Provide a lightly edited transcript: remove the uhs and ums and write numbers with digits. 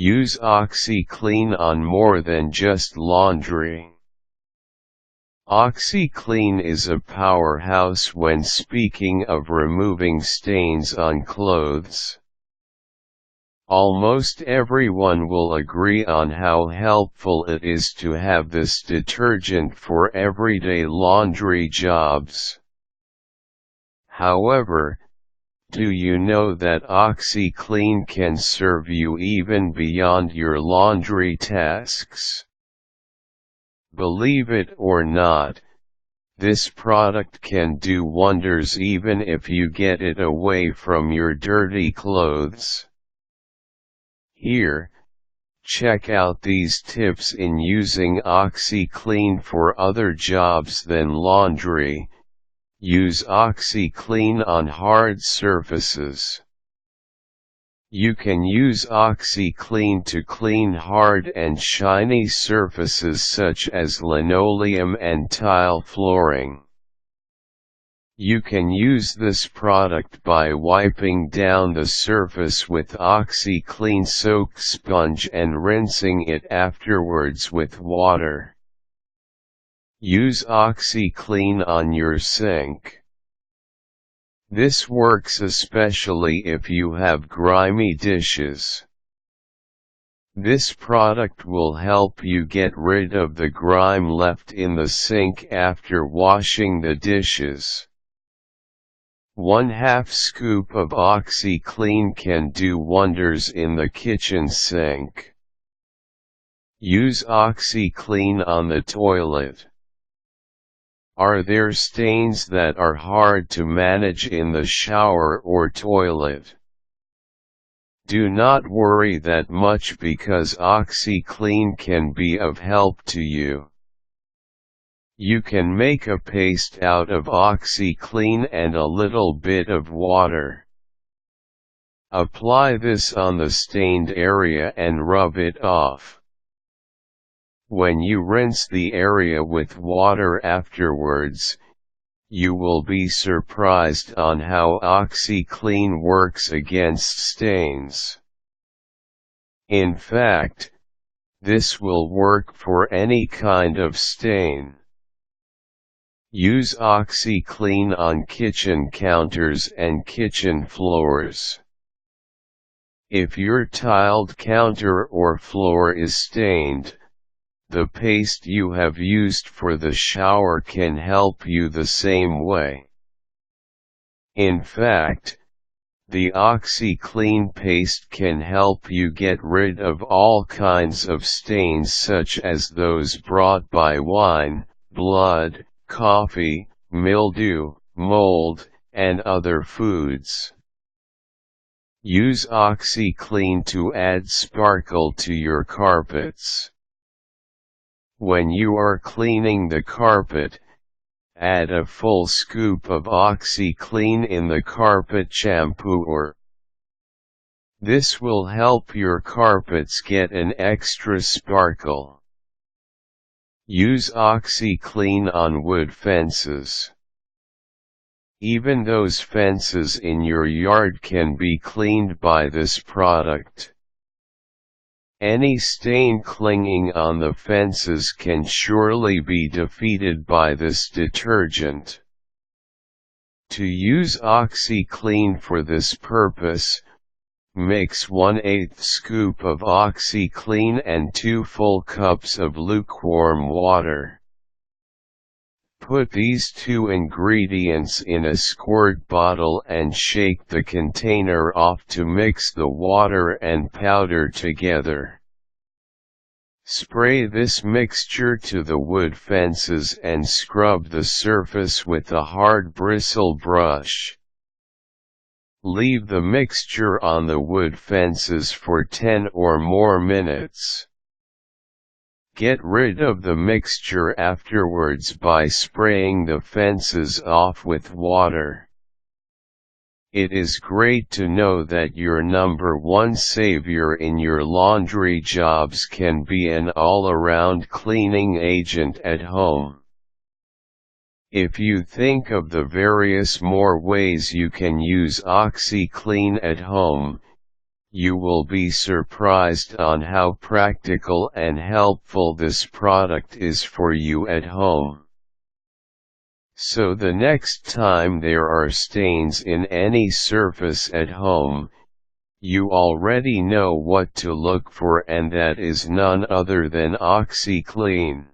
Use Oxy Clean on more than just laundry. Oxy Clean is a powerhouse when speaking of removing stains on clothes. Almost everyone will agree on how helpful it is to have this detergent for everyday laundry jobs. However, do you know that Oxy Clean can serve you even beyond your laundry tasks? Believe it or not, this product can do wonders even if you get it away from your dirty clothes. Here, check out these tips in using Oxy Clean for other jobs than laundry. Use Oxy Clean on hard surfaces. You can use Oxy Clean to clean hard and shiny surfaces such as linoleum and tile flooring. You can use this product by wiping down the surface with Oxy Clean-soaked sponge and rinsing it afterwards with water. Use Oxy Clean on your sink. This works especially if you have grimy dishes. This product will help you get rid of the grime left in the sink after washing the dishes. 1/2 scoop of Oxy Clean can do wonders in the kitchen sink. Use Oxy Clean on the toilet. Are there stains that are hard to manage in the shower or toilet? Do not worry that much because Oxy Clean can be of help to you. You can make a paste out of Oxy Clean and a little bit of water. Apply this on the stained area and rub it off. When you rinse the area with water afterwards, you will be surprised on how Oxy Clean works against stains. In fact, this will work for any kind of stain. Use Oxy Clean on kitchen counters and kitchen floors. If your tiled counter or floor is stained, the paste you have used for the shower can help you the same way. In fact, the Oxy Clean paste can help you get rid of all kinds of stains such as those brought by wine, blood, coffee, mildew, mold, and other foods. Use Oxy Clean to add sparkle to your carpets. When you are cleaning the carpet, add a full scoop of Oxy Clean in the carpet shampooer. This will help your carpets get an extra sparkle. Use Oxy Clean on wood fences. Even those fences in your yard can be cleaned by this product. Any stain clinging on the fences can surely be defeated by this detergent. To use Oxy Clean for this purpose, mix 1/8 scoop of Oxy Clean and 2 full cups of lukewarm water. Put these 2 ingredients in a squirt bottle and shake the container off to mix the water and powder together. Spray this mixture to the wood fences and scrub the surface with a hard-bristle brush. Leave the mixture on the wood fences for 10 or more minutes. Get rid of the mixture afterwards by spraying the fences off with water. It is great to know that your #1 savior in your laundry jobs can be an all-around cleaning agent at home. If you think of the various more ways you can use Oxy Clean at home, You will be surprised on how practical and helpful this product is for you at home. So the next time there are stains in any surface at home, you already know what to look for, and that is none other than Oxy Clean.